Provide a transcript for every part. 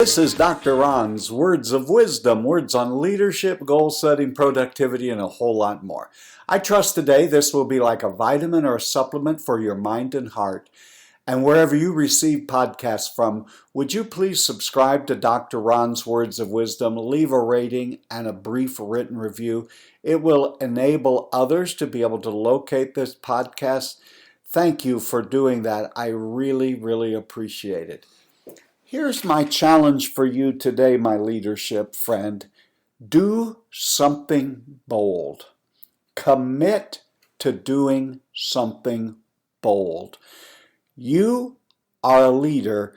This is Dr. Ron's Words of Wisdom, words on leadership, goal setting, productivity, and a whole lot more. I trust today this will be like a vitamin or a supplement for your mind and heart. And wherever you receive podcasts from, would you please subscribe to Dr. Ron's Words of Wisdom, leave a rating and a brief written review. It will enable others to be able to locate this podcast. Thank you for doing that. I really, really appreciate it. Here's my challenge for you today, my leadership friend. Do something bold. Commit to doing something bold. You are a leader,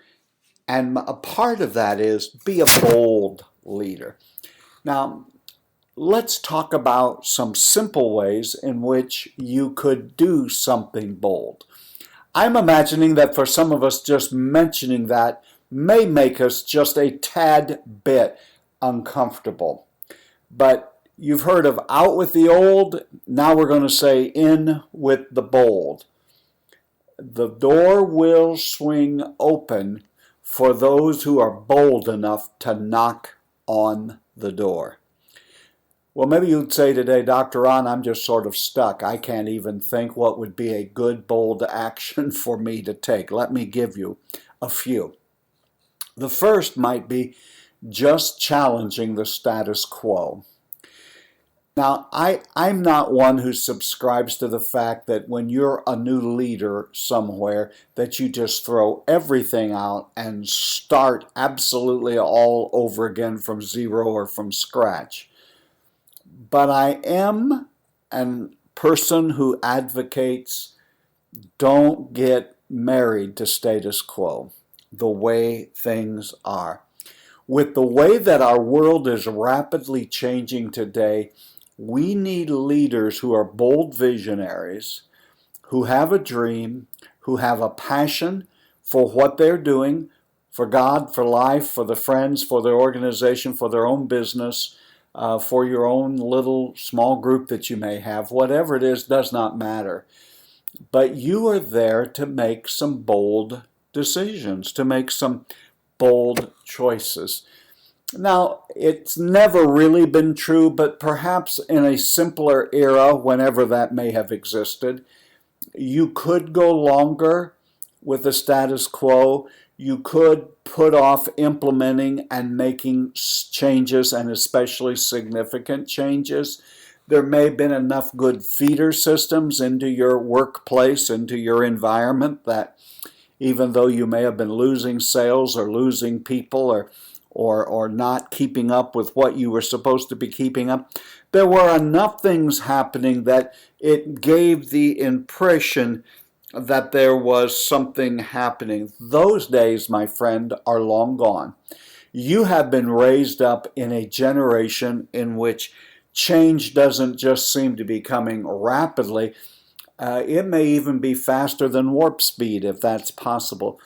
and a part of that is be a bold leader. Now, let's talk about some simple ways in which you could do something bold. I'm imagining that for some of us, just mentioning that may make us just a tad bit uncomfortable. But you've heard of out with the old, now we're going to say in with the bold. The door will swing open for those who are bold enough to knock on the door. Well, maybe you'd say today, Dr. Ron, I'm just sort of stuck. I can't even think what would be a good, bold action for me to take. Let me give you a few. The first might be just challenging the status quo. Now, I'm not one who subscribes to the fact that when you're a new leader somewhere, that you just throw everything out and start absolutely all over again from zero or from scratch. But I am a person who advocates don't get married to status quo, the way things are. With the way that our world is rapidly changing today, we need leaders who are bold visionaries, who have a dream, who have a passion for what they're doing, for God, for life, for the friends, for their organization, for their own business, for your own little small group that you may have. Whatever it is does not matter. But you are there to make some bold decisions, to make some bold choices. Now, it's never really been true, but perhaps in a simpler era, whenever that may have existed, you could go longer with the status quo. You could put off implementing and making changes, and especially significant changes. There may have been enough good feeder systems into your workplace, into your environment, that even though you may have been losing sales or losing people or not keeping up with what you were supposed to be keeping up, there were enough things happening that it gave the impression that there was something happening. Those days, my friend, are long gone. You have been raised up in a generation in which change doesn't just seem to be coming rapidly. It may even be faster than warp speed, if that's possible.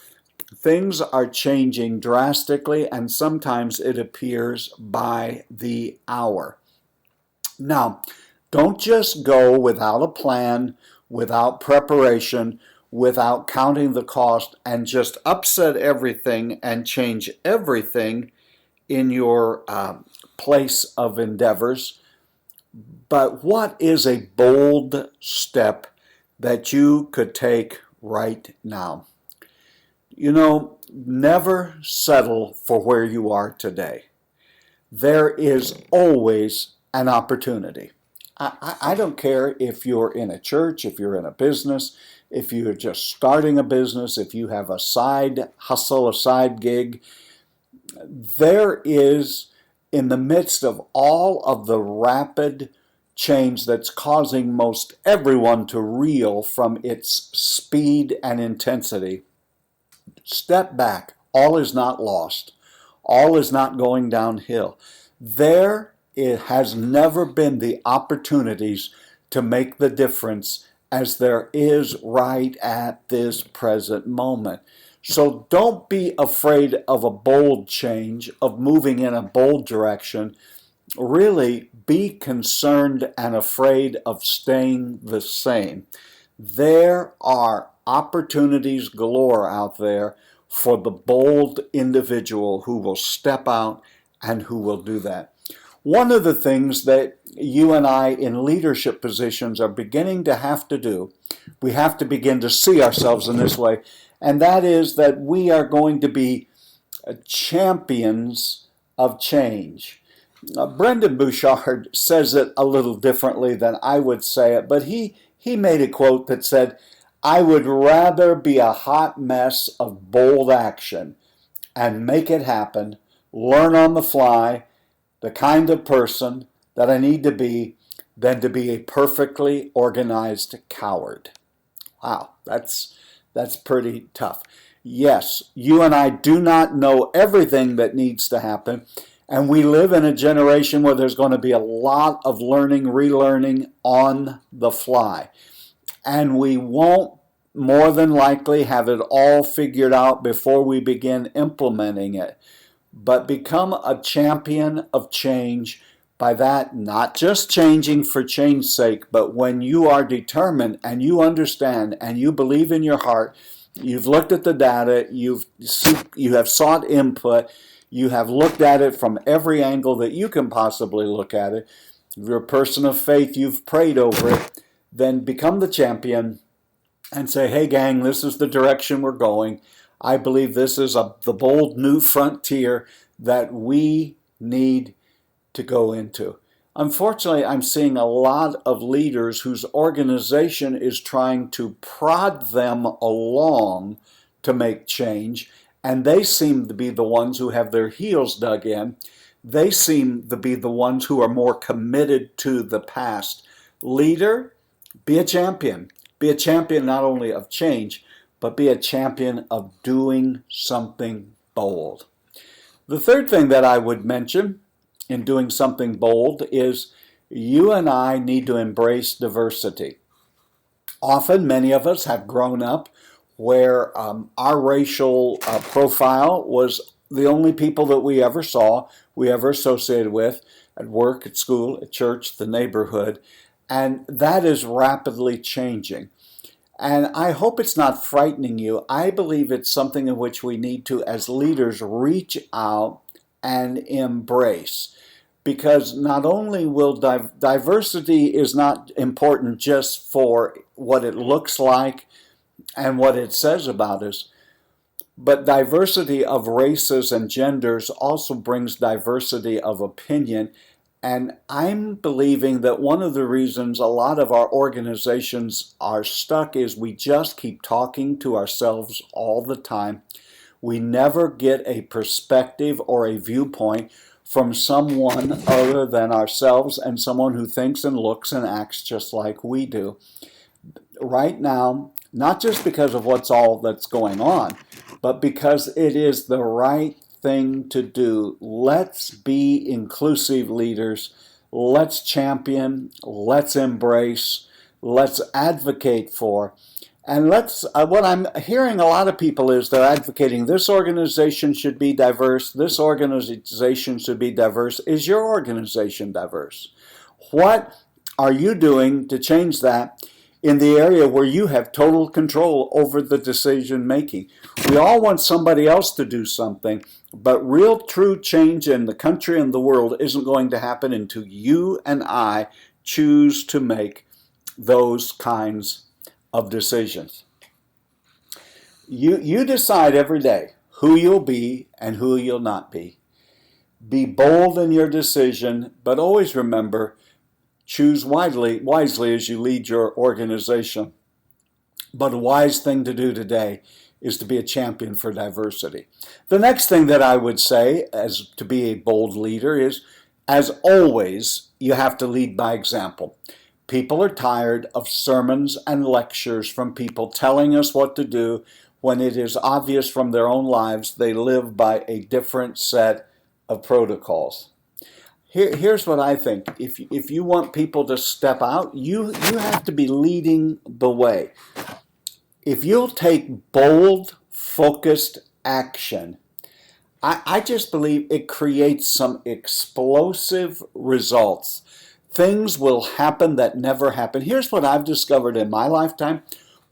Things are changing drastically, and sometimes it appears by the hour. Now, don't just go without a plan, without preparation, without counting the cost, and just upset everything and change everything in your place of endeavors. But what is a bold step that you could take right now? You know, never settle for where you are today. There is always an opportunity. I don't care if you're in a church, if you're in a business, if you're just starting a business, if you have a side hustle, a side gig. There is, in the midst of all of the rapid change that's causing most everyone to reel from its speed and intensity, step back. All is not lost. All is not going downhill. There it has never been the opportunities to make the difference as there is right at this present moment. So don't be afraid of a bold change, of moving in a bold direction. Really be concerned and afraid of staying the same. There are opportunities galore out there for the bold individual who will step out and who will do that. One of the things that you and I in leadership positions are beginning to have to do, we have to begin to see ourselves in this way, and that is that we are going to be champions of change. Brendan Bouchard says it a little differently than I would say it, but he made a quote that said, "I would rather be a hot mess of bold action and make it happen, learn on the fly, the kind of person that I need to be, than to be a perfectly organized coward." Wow, that's pretty tough. Yes, you and I do not know everything that needs to happen, and we live in a generation where there's going to be a lot of learning, relearning on the fly. And we won't more than likely have it all figured out before we begin implementing it. But become a champion of change. By that, not just changing for change's sake, but when you are determined and you understand and you believe in your heart, you've looked at the data, you have sought input, you have looked at it from every angle that you can possibly look at it. If you're a person of faith, you've prayed over it, then become the champion and say, "Hey gang, this is the direction we're going. I believe this is the bold new frontier that we need to go into." Unfortunately, I'm seeing a lot of leaders whose organization is trying to prod them along to make change, and they seem to be the ones who have their heels dug in. They seem to be the ones who are more committed to the past. Leader, be a champion. Be a champion not only of change, but be a champion of doing something bold. The third thing that I would mention in doing something bold is you and I need to embrace diversity. Often, many of us have grown up where our racial profile was the only people that we ever saw, we ever associated with, at work, at school, at church, the neighborhood, and that is rapidly changing. And I hope it's not frightening you. I believe it's something in which we need to, as leaders, reach out and embrace. Because not only will diversity is not important just for what it looks like and what it says about us, but diversity of races and genders also brings diversity of opinion. And I'm believing that one of the reasons a lot of our organizations are stuck is we just keep talking to ourselves all the time. We never get a perspective or a viewpoint from someone other than ourselves and someone who thinks and looks and acts just like we do. Right now, not just because of what's all that's going on, but because it is the right thing to do. Let's be inclusive leaders. Let's champion, let's embrace, let's advocate for. And what I'm hearing a lot of people is they're advocating this organization should be diverse, this organization should be diverse. Is your organization diverse? What are you doing to change that in the area where you have total control over the decision making? We all want somebody else to do something, but real true change in the country and the world isn't going to happen until you and I choose to make those kinds of decisions. You decide every day who you'll be and who you'll not be. Be bold in your decision, but always remember, choose wisely as you lead your organization. But a wise thing to do today is to be a champion for diversity. The next thing that I would say as to be a bold leader is, as always, you have to lead by example. People are tired of sermons and lectures from people telling us what to do when it is obvious from their own lives they live by a different set of protocols. Here's what I think. If you want people to step out, you have to be leading the way. If you'll take bold, focused action, I just believe it creates some explosive results. Things will happen that never happen. Here's what I've discovered in my lifetime.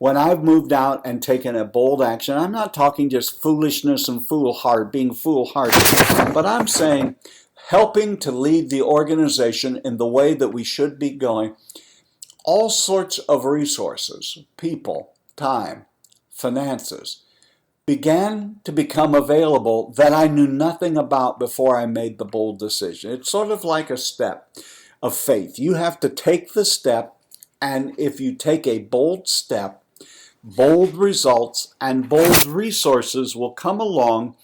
when I've moved out and taken a bold action. I'm not talking just foolishness and being foolhardy, but I'm saying helping to lead the organization in the way that we should be going. All sorts of resources, people, time, finances, began to become available that I knew nothing about before I made the bold decision. It's sort of like a step of faith. You have to take the step, and if you take a bold step, bold results and bold resources will come along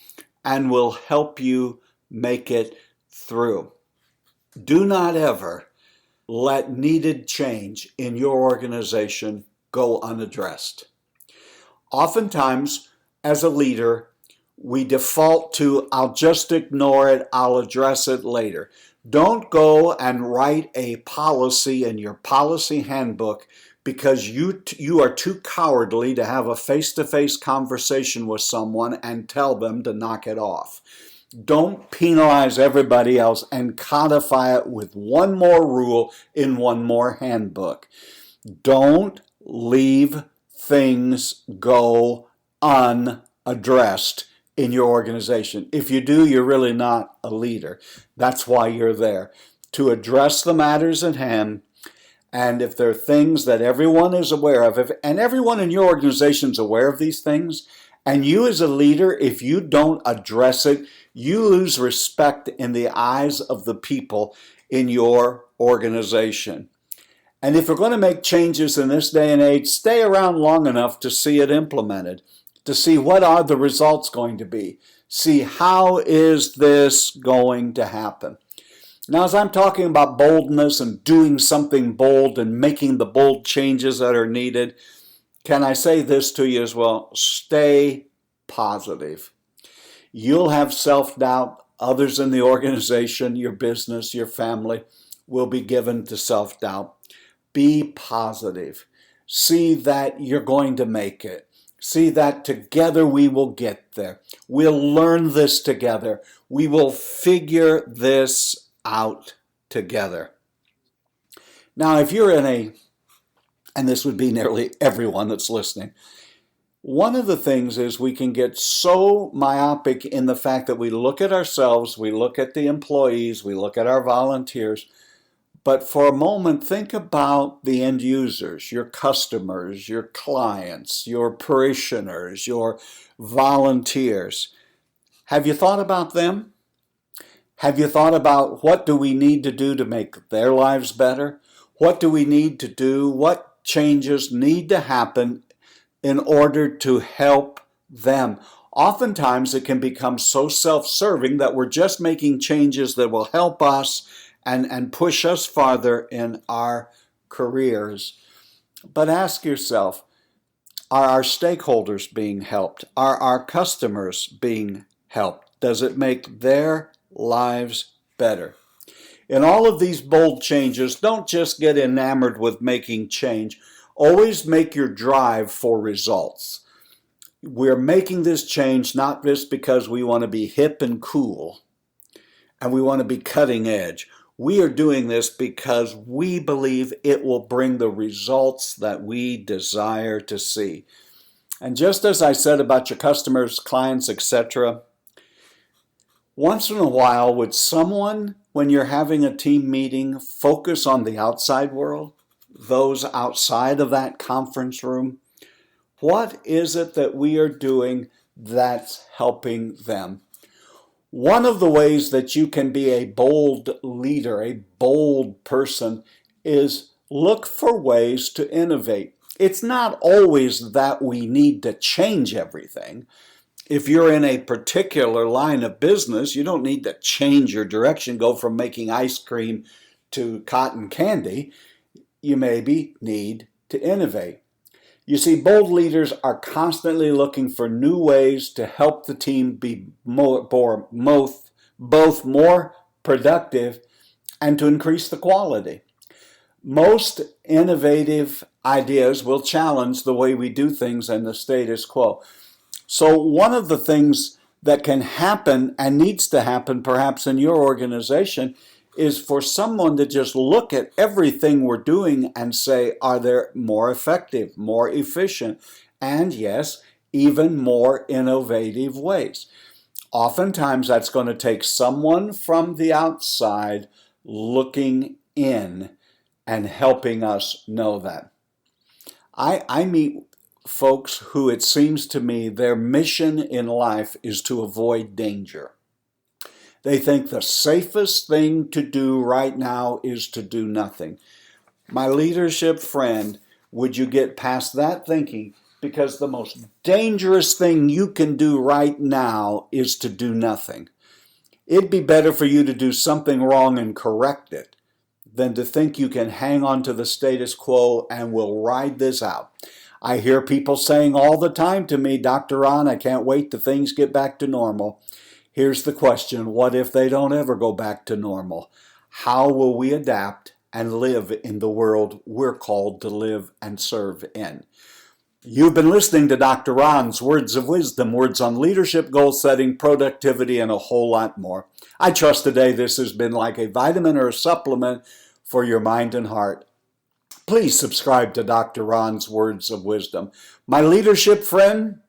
and will help you make it through. Do not ever let needed change in your organization go unaddressed. Oftentimes, as a leader, we default to, I'll just ignore it, I'll address it later. Don't go and write a policy in your policy handbook because you are too cowardly to have a face-to-face conversation with someone and tell them to knock it off. Don't penalize everybody else and codify it with one more rule in one more handbook. Don't leave things go unaddressed in your organization. If you do, you're really not a leader. That's why you're there, to address the matters at hand. And if there are things that everyone is aware of, and everyone in your organization is aware of these things, and you as a leader, if you don't address it, you lose respect in the eyes of the people in your organization. And if you're going to make changes in this day and age, stay around long enough to see it implemented, to see what are the results going to be. See, how is this going to happen? Now, as I'm talking about boldness and doing something bold and making the bold changes that are needed, can I say this to you as well? Stay positive. You'll have self-doubt. Others in the organization, your business, your family will be given to self-doubt. Be positive. See that you're going to make it. See that together we will get there. We'll learn this together. We will figure this out together. Now, if you're in and this would be nearly everyone that's listening, one of the things is we can get so myopic in the fact that we look at ourselves, we look at the employees, we look at our volunteers, but for a moment, think about the end users, your customers, your clients, your parishioners, your volunteers. Have you thought about them? Have you thought about what do we need to do to make their lives better? What do we need to do? What changes need to happen in order to help them? Oftentimes, it can become so self-serving that we're just making changes that will help us and push us farther in our careers. But ask yourself, are our stakeholders being helped? Are our customers being helped? Does it make their lives better? In all of these bold changes, don't just get enamored with making change. Always make your drive for results. We're making this change not just because we want to be hip and cool and we want to be cutting edge. We are doing this because we believe it will bring the results that we desire to see. And just as I said about your customers, clients, etc., once in a while, would someone, when you're having a team meeting, focus on the outside world, those outside of that conference room? What is it that we are doing that's helping them? One of the ways that you can be a bold leader, a bold person, is look for ways to innovate. It's not always that we need to change everything. If you're in a particular line of business, you don't need to change your direction, go from making ice cream to cotton candy. You maybe need to innovate. You see, bold leaders are constantly looking for new ways to help the team be both more productive and to increase the quality. Most innovative ideas will challenge the way we do things and the status quo. So one of the things that can happen and needs to happen perhaps in your organization is for someone to just look at everything we're doing and say, are there more effective, more efficient, and yes, even more innovative ways? Oftentimes that's going to take someone from the outside looking in and helping us know that. I meet folks who, it seems to me, their mission in life is to avoid danger. They think the safest thing to do right now is to do nothing. My leadership friend, would you get past that thinking? Because the most dangerous thing you can do right now is to do nothing. It'd be better for you to do something wrong and correct it than to think you can hang on to the status quo and will ride this out. I hear people saying all the time to me, Dr. Ron, I can't wait till things get back to normal. Here's the question, what if they don't ever go back to normal? How will we adapt and live in the world we're called to live and serve in? You've been listening to Dr. Ron's Words of Wisdom, words on leadership, goal setting, productivity, and a whole lot more. I trust today this has been like a vitamin or a supplement for your mind and heart. Please subscribe to Dr. Ron's Words of Wisdom. My leadership friend,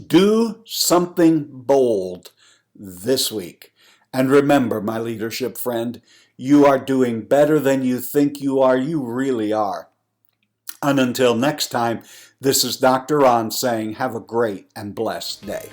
do something bold this week. And remember, my leadership friend, you are doing better than you think you are. You really are. And until next time, this is Dr. Ron saying, have a great and blessed day.